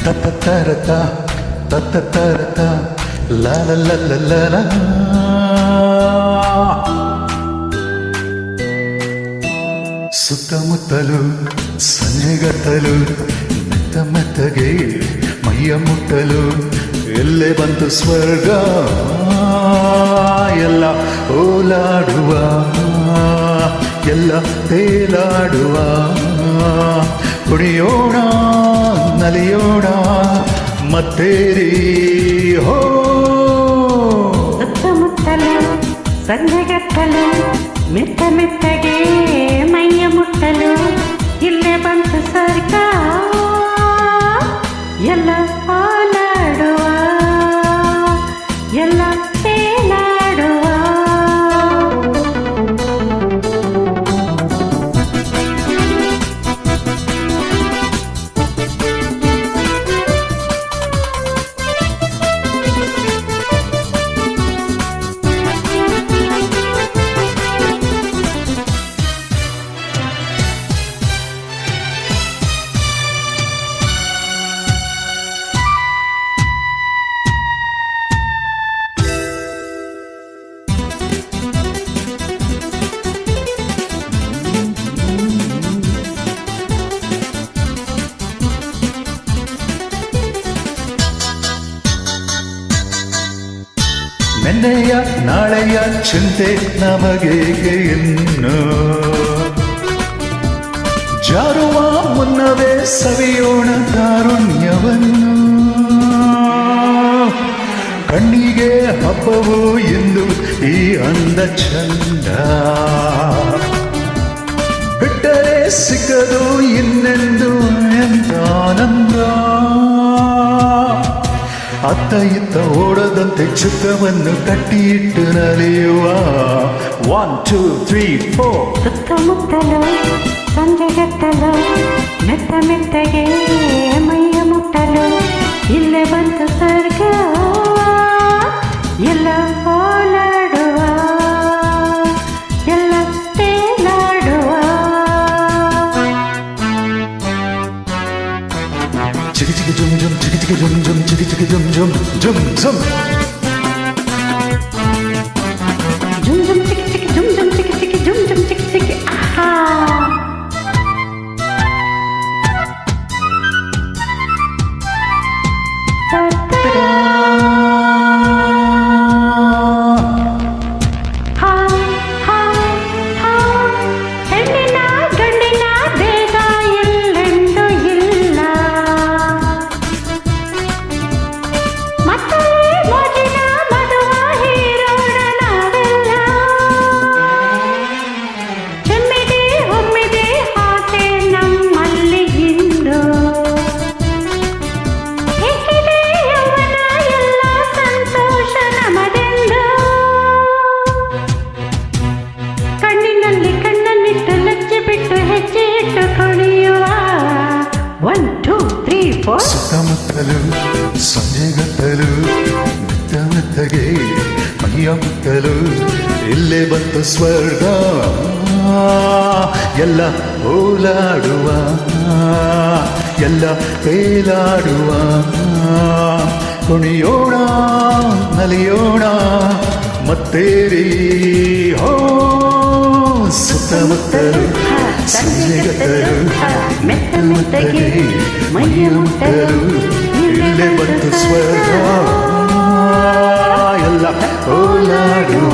ತತ್ತರತ ತತ್ತರತ ಲಲ ಲಲ ಲಲ ಸುತ್ತಮುತ್ತಲು ಸಂಜೆಗತ್ತಲು ಮೆತ್ತ ಮೆತ್ತಗೆ ಮೈಯ ಮುಟ್ಟಲು ಎಲ್ಲೇ ಬಂತು ಸ್ವರ್ಗ ಎಲ್ಲ ಓಲಾಡುವ ಎಲ್ಲ ತೇಲಾಡುವ ಕುಣಿಯೋಣ ನಲಿಯೋಣ ಮತ್ತೇರಿ ಹೋ ಸುತ್ತಮುತ್ತಲು ಸಂಜೆಗತ್ತಲು ಮೆತ್ತ ಮೆತ್ತಗೆ ಮೈಯ ಮುಟ್ಟಲು ಇಲ್ಲೇ ಬಂತು ಸ್ವರ್ಗ ಎಲ್ಲ ಹಾಲಾಡುವ ಎಲ್ಲ ತೇಲಾಡುವ ನೆನ್ನೆಯ ನಾಳೆಯ ಚಿಂತೆ ನಮಗೇಗೆ ಇನ್ನು ಜಾರುವ ಮುನ್ನವೇ ಸವಿಯೋಣ ತಾರುಣ್ಯವನ್ನು ಕಣ್ಣಿಗೆ ಹಬ್ಬವು ಎಂದು ಈ ಅಂದ ಚಂದ ಬಿಟ್ಟರೆ ಸಿಕ್ಕದು ಇನ್ನೆಂದು ಎಂತ ಆನಂದ ಅತ್ತ ಇತ್ತ ಓಡದಂತೆ ಚಿತ್ರವನ್ನು ಕಟ್ಟಿಯಿಟ್ಟು ನಲಿಯುವ 1 2 3 4 ಸುತ್ತಮುತ್ತಲು ಸಂಜೆಗತ್ತಲು ಮೆತ್ತ ಮೆತ್ತಗೆ ಮೈಯ ಮುಟ್ಟಲು ಇಲ್ಲೇ ಬಂತು ಸ್ವರ್ಗ ಎಲ್ಲ ಓಲಾಡುವ ಎಲ್ಲ ತೇಲಾಡುವ ಚಿಗಿ ಚಿಗಿ ಜುಮ್ ಜುಮ್ ಚಿಗಿ ಚಿಗಿ ಜುಮ್ ಜುಮ್ ಚಿಗಿ ಚಿಗಿ ಜುಮ್ ಜುಮ್ ಜುಮ್ ಜುಮ್ ಜುಮ್ ಜುಮ್ ಚಿಕ್ಕಿ ಚಿಕ್ಕಿ ಜುಮ್ ಜುಮ್ ಚಿಕ್ಕಿ ಚಿಕ್ಕಿ ಜುಮ್ ಜುಮ್ ಚಿಕ್ಕಿ ಚಿಕ್ಕಿ ಆಹಾ ಹೆಣ್ಣಿನ ಗಂಡಿನ ಭೇದ ಎಲ್ಲೆಂದು ಇಲ್ಲ ಮತ್ತೆ ಮೋಜಿನ ಮದುವ ಹೀರೋಣ ನಾವೆಲ್ಲ ಚೆಮ್ಮಿದೆ ಒಮ್ಮಿದೆ ಆಸೆ ನಮ್ಮಲ್ಲಿ ಇಂದು ಹೇಗಿದೆ ಯೌವನ ಎಲ್ಲ ಸಂತೋಷ ನಮದೆಂದು ಕಣ್ಣಿನಲ್ಲಿ ಕಣ್ಣನ್ನಿಟ್ಟು ಲಜ್ಜೆ ಬಿಟ್ಟು ಹೆಜ್ಜೆ ಇಟ್ಟು ಕುಣಿಯುವ 1 2 3 4 ಸುತ್ತಮುತ್ತಲು ಸಂಜೆಗತ್ತಲು ಮೆತ್ತ ಮೆತ್ತಗೆ ಮೈಯ ಮುಟ್ಟಲು ಇಲ್ಲೇ ಬಂತು ಸ್ವರ್ಗ ಎಲ್ಲ ಓಲಾಡುವ ಎಲ್ಲ ತೇಲಾಡುವ ಕುಣಿಯೋಣ ನಲಿಯೋಣ ಮತ್ತೇರಿ ಹೋ ಸುತ್ತಮುತ್ತಲು ಸಂಜೆಗತ್ತಲು ಮೆತ್ತ ಮೆತ್ತಗೆ ಮೈಯ ಮುಟ್ಟಲು ಇಲ್ಲೇ ಬಂತು ಸ್ವರ್ಗ ಎಲ್ಲ ಓಲಾಡುವ